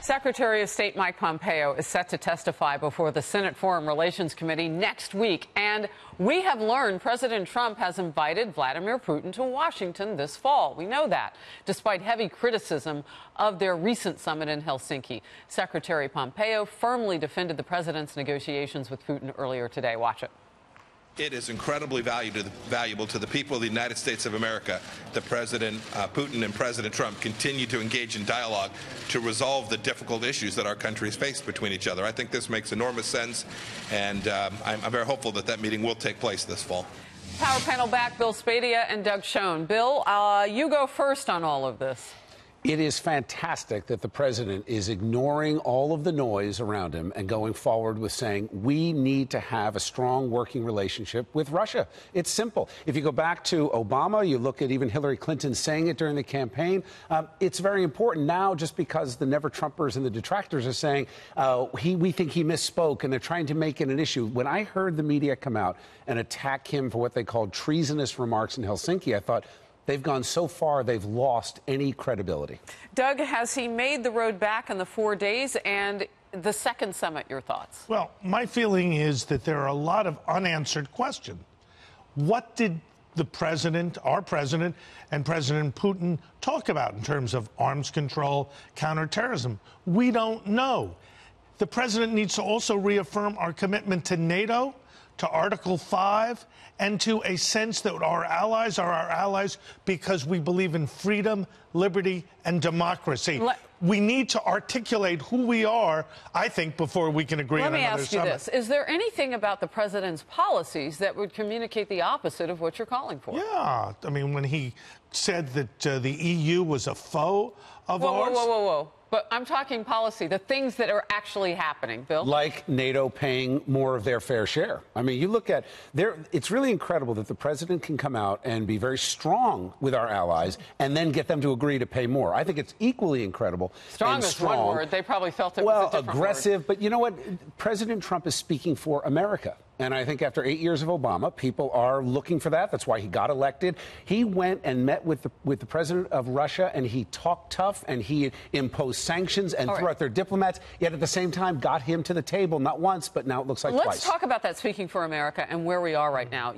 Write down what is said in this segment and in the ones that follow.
Secretary of State Mike Pompeo is set to testify before the Senate Foreign Relations Committee next week. And we have learned President Trump has invited Vladimir Putin to Washington this fall. We know that, despite heavy criticism of their recent summit in Helsinki. Secretary Pompeo firmly defended the president's negotiations with Putin earlier today. Watch it. It is incredibly valuable to the people of the United States of America that President Putin and President Trump continue to engage in dialogue to resolve the difficult issues that our countries face between each other. I think this makes enormous sense, and I'm very hopeful that that meeting will take place this fall. Power panel back, Bill Spadea and Doug Schoen. Bill, you go first on all of this. It is fantastic that the president is ignoring all of the noise around him and going forward with saying we need to have a strong working relationship with Russia. It's simple. If you go back to Obama, you look at even Hillary Clinton saying it during the campaign. It's very important now just because the never-Trumpers and the detractors are saying we think he misspoke and they're trying to make it an issue. When I heard the media come out and attack him for what they called treasonous remarks in Helsinki, I thought, they've gone so far, they've lost any credibility. Doug, has he made the road back in the 4 days? And the second summit, your thoughts? Well, my feeling is that there are a lot of unanswered questions. What did the president, our president, and President Putin talk about in terms of arms control, counterterrorism? We don't know. The president needs to also reaffirm our commitment to NATO, to Article 5, and to a sense that our allies are our allies because we believe in freedom, liberty, and democracy. We need to articulate who we are, I think, before we can agree on another summit. Let me ask you this. Is there anything about the president's policies that would communicate the opposite of what you're calling for? Yeah. I mean, when he said that the EU was a foe of ours. Whoa. But I'm talking policy, the things that are actually happening, Bill. Like NATO paying more of their fair share. I mean, you look at it's really incredible that the president can come out and be very strong with our allies and then get them to agree to pay more. I think it's equally incredible. Strong is one word. They probably felt it was a different aggressive, word. But you know what? President Trump is speaking for America. And I think after 8 years of Obama, people are looking for that. That's why he got elected. He went and met with the president of Russia, and he talked tough, and he imposed sanctions and threw out their diplomats, yet at the same time got him to the table, not once, but now it looks like twice. Let's talk about that, speaking for America, and where we are right now.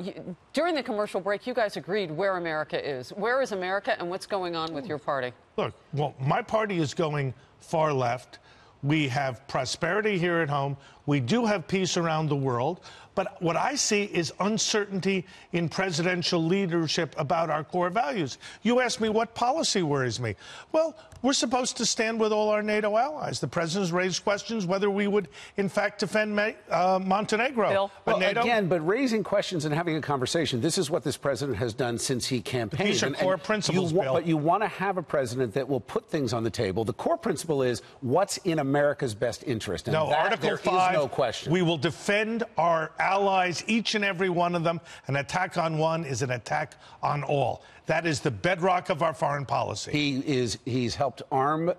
During the commercial break, you guys agreed where America is. Where is America, and what's going on with your party? Look, well, my party is going far left. We have prosperity here at home. We do have peace around the world. But what I see is uncertainty in presidential leadership about our core values. You asked me what policy worries me. Well, we're supposed to stand with all our NATO allies. The president's raised questions whether we would, in fact, defend Montenegro. Bill? Well, again, but raising questions and having a conversation, this is what this president has done since he campaigned. These are core principles, Bill. But you want to have a president that will put things on the table. The core principle is what's in America's best interest. And no, Article 5, there is no question. We will defend our allies, each and every one of them. An attack on one is an attack on all. That is the bedrock of our foreign policy. He's helped arm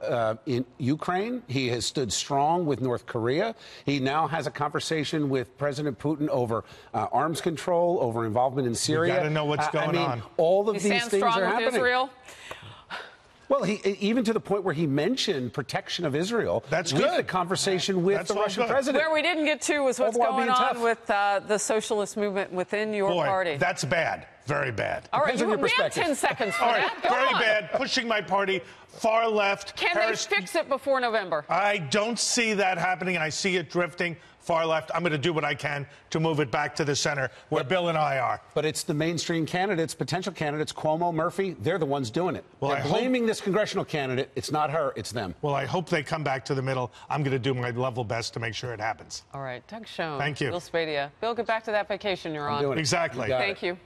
in Ukraine. He has stood strong with North Korea. He now has a conversation with President Putin over arms control, over involvement in Syria. You got to know what's going on. All of these things are happening. Strong with Israel? Well, even to the point where he mentioned protection of Israel. That's good. With the conversation with the Russian president. Where we didn't get to was what's going on with the socialist movement within your party. That's bad. Very bad. All right, we have 10 seconds for that. All right, very bad. Pushing my party far left. Can they fix it before November? I don't see that happening, and I see it drifting far left. I'm going to do what I can to move it back to the center where Bill and I are. But it's the mainstream candidates, potential candidates, Cuomo, Murphy, they're the ones doing it. Well, they're blaming this congressional candidate. It's not her, it's them. Well, I hope they come back to the middle. I'm going to do my level best to make sure it happens. All right, Doug Schoen. Thank you. Bill Spadea. Bill, get back to that vacation you're on. Exactly. Thank you.